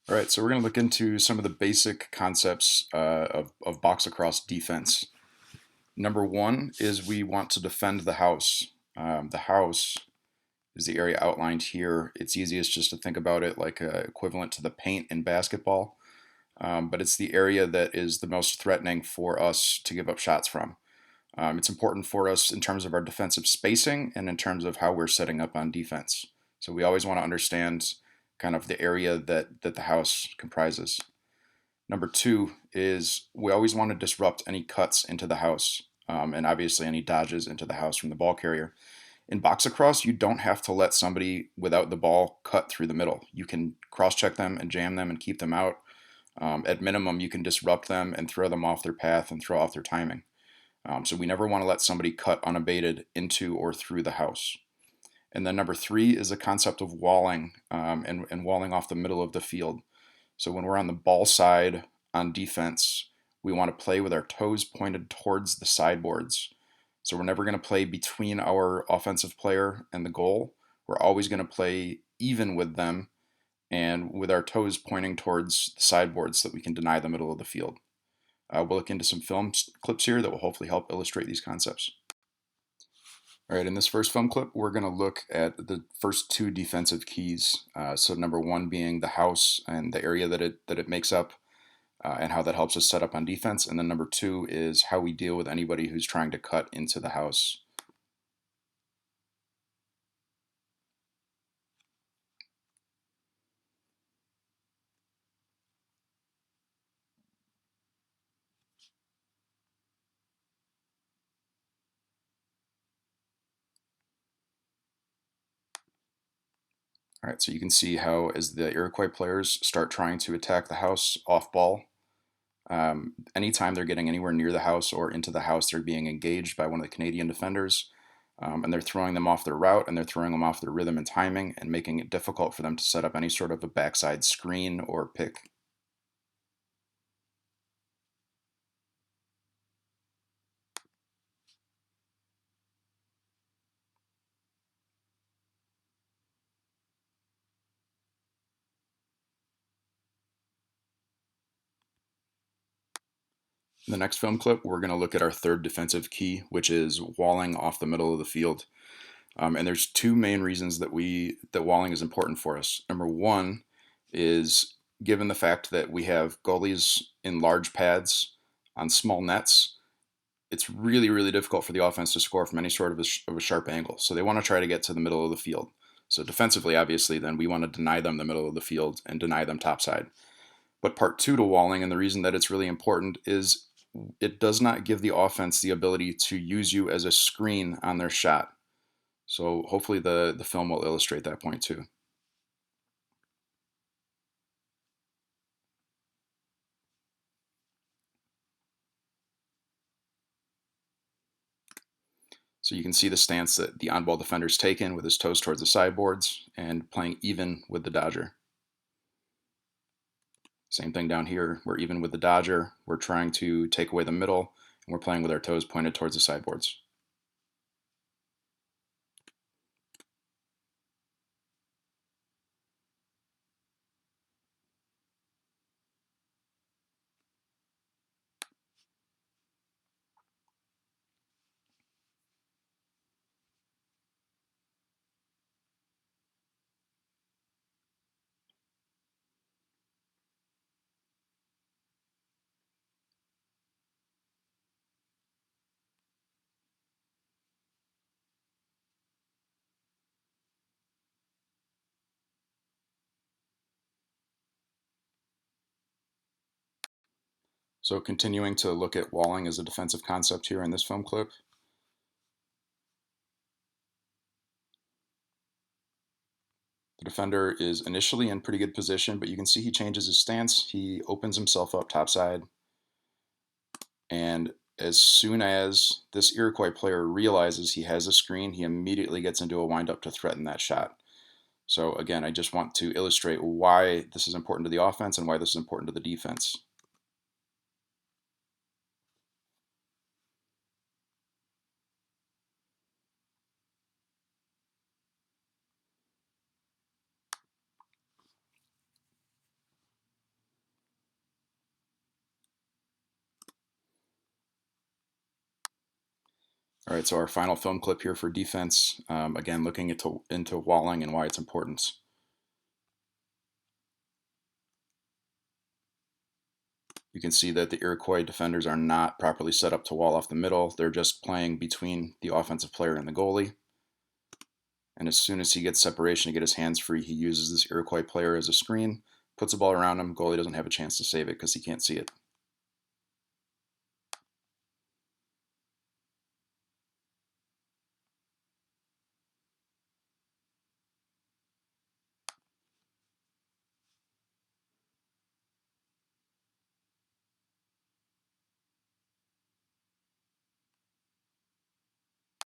All right, so we're going to look into some of the basic concepts of box lacrosse defense. Number one is we want to defend the house. The house is the area outlined here. It's easiest just to think about it like equivalent to the paint in basketball, but it's the area that is the most threatening for us to give up shots from. It's important for us in terms of our defensive spacing and in terms of how we're setting up on defense. So we always want to understand kind of the area that the house comprises. Number two is we always want to disrupt any cuts into the house, and obviously any dodges into the house from the ball carrier. In box lacrosse, you don't have to let somebody without the ball cut through the middle. You can cross check them and jam them and keep them out. At minimum, you can disrupt them and throw them off their path and throw off their timing. So we never want to let somebody cut unabated into or through the house. And then number three is the concept of walling and walling off the middle of the field. So when we're on the ball side on defense, we want to play with our toes pointed towards the sideboards. So we're never going to play between our offensive player and the goal. We're always going to play even with them and with our toes pointing towards the sideboards so that we can deny the middle of the field. We'll look into some film clips here that will hopefully help illustrate these concepts. All right, in this first film clip, we're going to look at the first two defensive keys. So number one being the house and the area that it makes up, and how that helps us set up on defense. And then number two is how we deal with anybody who's trying to cut into the house. All right, so you can see how as the Iroquois players start trying to attack the house off ball, anytime they're getting anywhere near the house or into the house, they're being engaged by one of the Canadian defenders, and they're throwing them off their route and they're throwing them off their rhythm and timing and making it difficult for them to set up any sort of a backside screen or pick. In the next film clip, we're going to look at our third defensive key, which is walling off the middle of the field. And there's two main reasons that walling is important for us. Number one is given the fact that we have goalies in large pads on small nets, it's really, really difficult for the offense to score from any sort of a sharp angle. So they want to try to get to the middle of the field. So defensively, obviously, then we want to deny them the middle of the field and deny them topside. But part two to walling, and the reason that it's really important, is it does not give the offense the ability to use you as a screen on their shot. So hopefully the film will illustrate that point too. So you can see the stance that the on-ball defender's taken with his toes towards the sideboards and playing even with the dodger. Same thing down here. We're even with the dodger. We're trying to take away the middle, and we're playing with our toes pointed towards the sideboards. So continuing to look at walling as a defensive concept here in this film clip. The defender is initially in pretty good position, but you can see he changes his stance. He opens himself up topside. And as soon as this Iroquois player realizes he has a screen, he immediately gets into a windup to threaten that shot. So again, I just want to illustrate why this is important to the offense and why this is important to the defense. All right, so our final film clip here for defense, again, looking into walling and why it's important. You can see that the Iroquois defenders are not properly set up to wall off the middle. They're just playing between the offensive player and the goalie. And as soon as he gets separation to get his hands free, he uses this Iroquois player as a screen, puts the ball around him. Goalie doesn't have a chance to save it because he can't see it.